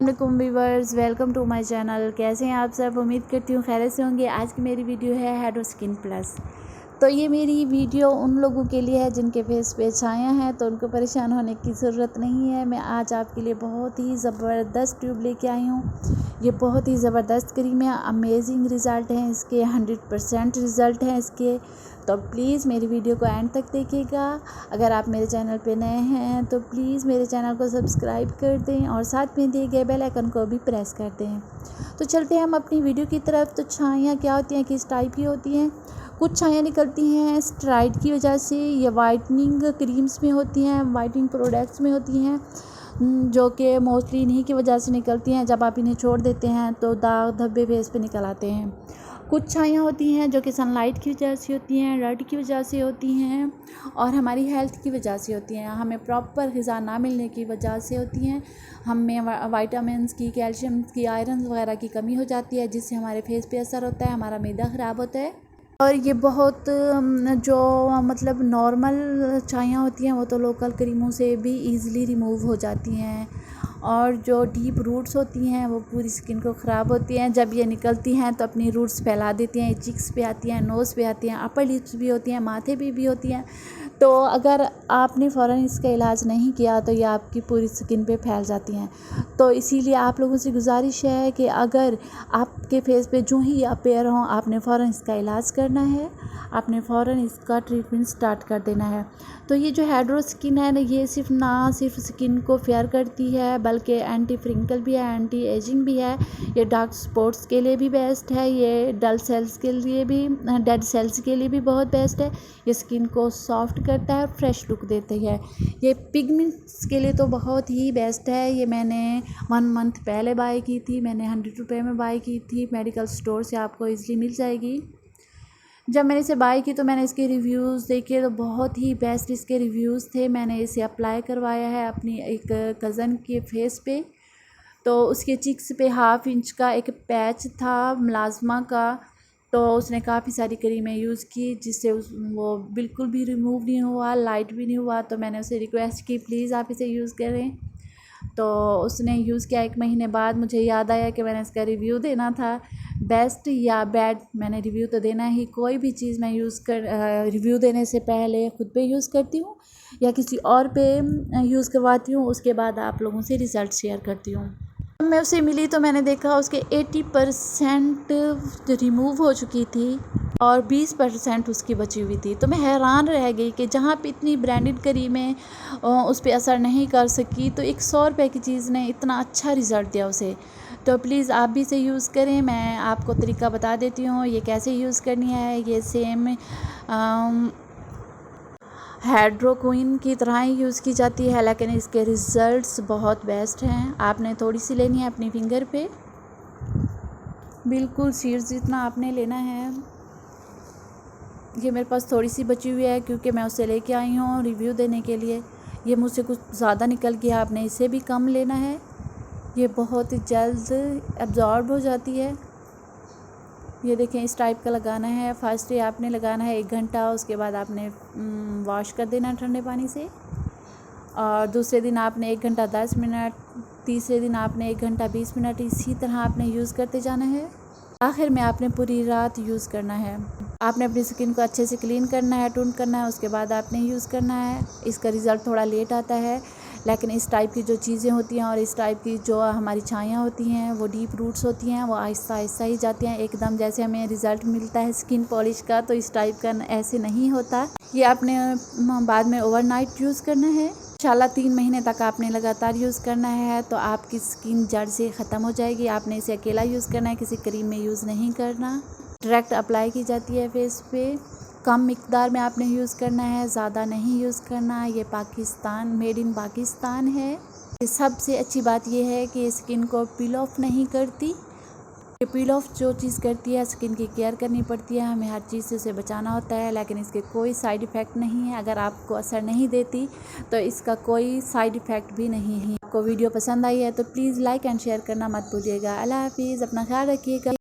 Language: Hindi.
वालेकुम viewers, welcome to my channel. कैसे हैं आप सब? उम्मीद करती हूँ खैरियत से होंगे। आज की मेरी वीडियो है हाइड्रो स्किन प्लस। तो ये मेरी वीडियो उन लोगों के लिए है जिनके फेस पे छाया है, तो उनको परेशान होने की ज़रूरत नहीं है। मैं आज आपके लिए बहुत ही ज़बरदस्त ट्यूब लेके आई हूँ। ये बहुत ही ज़बरदस्त क्रीम है, अमेजिंग रिज़ल्ट हैं इसके, 100% रिज़ल्ट हैं इसके। तो प्लीज़ मेरी वीडियो को एंड तक देखिएगा। अगर आप मेरे चैनल पे नए हैं तो प्लीज़ मेरे चैनल को सब्सक्राइब कर दें और साथ में दिए गए बेल आइकन को भी प्रेस कर दें। तो चलते हैं हम अपनी वीडियो की तरफ। तो छाइयाँ क्या होती हैं, किस टाइप की होती हैं? कुछ छाइयाँ निकलती हैं स्टेरॉइड की वजह से, या वाइटनिंग क्रीम्स में होती हैं, वाइटनिंग प्रोडक्ट्स में होती हैं, जो कि मोस्टली इन्हीं की वजह से निकलती हैं। जब आप इन्हें छोड़ देते हैं तो दाग धब्बे फेस पे निकल आते हैं। कुछ छाइयाँ होती हैं जो कि सनलाइट की वजह से होती हैं, रड की वजह से होती हैं और हमारी हेल्थ की वजह से होती हैं, हमें प्रॉपर ग़िज़ा ना मिलने की वजह से होती हैं। हमें वाइटामिन्स की, कैल्शियम की, आयरन वगैरह की कमी हो जाती है, जिससे हमारे फेस पे असर होता है, हमारा मैदा ख़राब होता है। और ये बहुत जो मतलब नॉर्मल छाइयाँ होती हैं वो तो लोकल क्रीमों से भी ईज़िली रिमूव हो जाती हैं, और जो डीप रूट्स होती हैं वो पूरी स्किन को ख़राब होती हैं। जब ये निकलती हैं तो अपनी रूट्स फैला देती हैं, चिक्स पे आती हैं, नोज़ पे आती हैं, अपर लिप्स भी होती हैं, माथे पे भी होती हैं। तो अगर आपने फ़ौरन इसका इलाज नहीं किया तो ये आपकी पूरी स्किन पे फैल जाती हैं। तो इसीलिए आप लोगों से गुजारिश है कि अगर आपके फेस पे जो ही अपेयर हों, आपने फ़ौरन इसका इलाज करना है, आपने फ़ौरन इसका ट्रीटमेंट स्टार्ट कर देना है। तो ये जो हाइड्रो स्किन है ना, ये सिर्फ स्किन को फेयर करती है, बल्कि एंटी फ्रिंकल भी है, एंटी एजिंग भी है। ये डार्क स्पॉट्स के लिए भी बेस्ट है, ये डल सेल्स के लिए भी, डेड सेल्स के लिए भी बहुत बेस्ट है। ये स्किन को सॉफ्ट करता है, फ्रेश लुक देती है। ये पिगमेंट्स के लिए तो बहुत ही बेस्ट है। ये मैंने 1 मंथ पहले बाय की थी, मैंने 100 रुपये में बाय की थी, मेडिकल स्टोर से आपको ईज़िली मिल जाएगी। जब मैंने इसे बाय की तो मैंने इसके रिव्यूज़ देखे तो बहुत ही बेस्ट इसके रिव्यूज़ थे। मैंने इसे अप्लाई करवाया है अपनी एक कज़न के फेस पे। तो उसके चिक्स पे 1/2 इंच का एक पैच था मुलाज़मा का, तो उसने काफ़ी सारी क्रीमें यूज़ की जिससे वो बिल्कुल भी रिमूव नहीं हुआ, लाइट भी नहीं हुआ। तो मैंने उसे रिक्वेस्ट की प्लीज़ आप इसे यूज़ करें। तो उसने यूज़ किया। 1 महीने बाद मुझे याद आया कि मैंने इसका रिव्यू देना था। बेस्ट या बैड मैंने रिव्यू तो देना ही। कोई भी चीज़ मैं रिव्यू देने से पहले ख़ुद पे यूज़ करती हूँ या किसी और पे यूज़ करवाती हूँ, उसके बाद आप लोगों से रिज़ल्ट शेयर करती हूँ। जब मैं उसे मिली तो मैंने देखा उसके 80% रिमूव हो चुकी थी और 20% उसकी बची हुई थी। तो मैं हैरान रह गई कि जहाँ पे इतनी ब्रांडेड क्रीमें उस पे असर नहीं कर सकी, तो एक 100 रुपये की चीज़ ने इतना अच्छा रिज़ल्ट दिया उसे। तो प्लीज़ आप भी इसे यूज़ करें। मैं आपको तरीका बता देती हूँ ये कैसे यूज़ करनी है। ये सेम हाइड्रोक्विन की तरह ही यूज़ की जाती है, लेकिन इसके रिज़ल्ट्स बहुत बेस्ट हैं। आपने थोड़ी सी लेनी है अपनी फिंगर पे, बिल्कुल सीड्स जितना आपने लेना है। ये मेरे पास थोड़ी सी बची हुई है क्योंकि मैं उसे लेके आई हूँ रिव्यू देने के लिए। ये मुझसे कुछ ज़्यादा निकल गया, आपने इसे भी कम लेना है। ये बहुत जल्द एब्जॉर्ब हो जाती है। ये देखें, इस टाइप का लगाना है। फर्स्ट डे आपने लगाना है 1 घंटा, उसके बाद आपने वॉश कर देना ठंडे पानी से, और दूसरे दिन आपने 1 घंटा 10 मिनट, तीसरे दिन आपने 1 घंटा 20 मिनट, इसी तरह आपने यूज़ करते जाना है। आखिर में आपने पूरी रात यूज़ करना है। आपने अपनी स्किन को अच्छे से क्लीन करना है, टोन करना है, उसके बाद आपने यूज़ करना है। इसका रिज़ल्ट थोड़ा लेट आता है, लेकिन इस टाइप की जो चीज़ें होती हैं और इस टाइप की जो हमारी छाइयाँ होती हैं, वो डीप रूट्स होती हैं, वो आहिस्ता आहिस्ता ही जाती हैं। एकदम जैसे हमें रिज़ल्ट मिलता है स्किन पॉलिश का, तो इस टाइप का ऐसे नहीं होता। ये आपने बाद में ओवरनाइट यूज़ करना है। इंशाल्लाह 3 महीने तक आपने लगातार यूज़ करना है, तो आपकी स्किन जड़ से ख़त्म हो जाएगी। आपने इसे अकेला यूज़ करना है, किसी क्रीम में यूज़ नहीं करना। डायरेक्ट अप्लाई की जाती है फेस पे। कम मिकदार में आपने यूज़ करना है, ज़्यादा नहीं यूज़ करना। ये पाकिस्तान, मेड इन पाकिस्तान है। सबसे अच्छी बात यह है कि स्किन को पील ऑफ नहीं करती। ये पील ऑफ जो चीज़ करती है, स्किन की केयर करनी पड़ती है, हमें हर चीज़ से उसे बचाना होता है, लेकिन इसके कोई साइड इफ़ेक्ट नहीं है। अगर आपको असर नहीं देती तो इसका कोई साइड इफ़ेक्ट भी नहीं है। आपको वीडियो पसंद आई है तो प्लीज़ लाइक एंड शेयर करना मत भूलिएगा। अल्लाह हाफिज़, अपना ख्याल रखिएगा।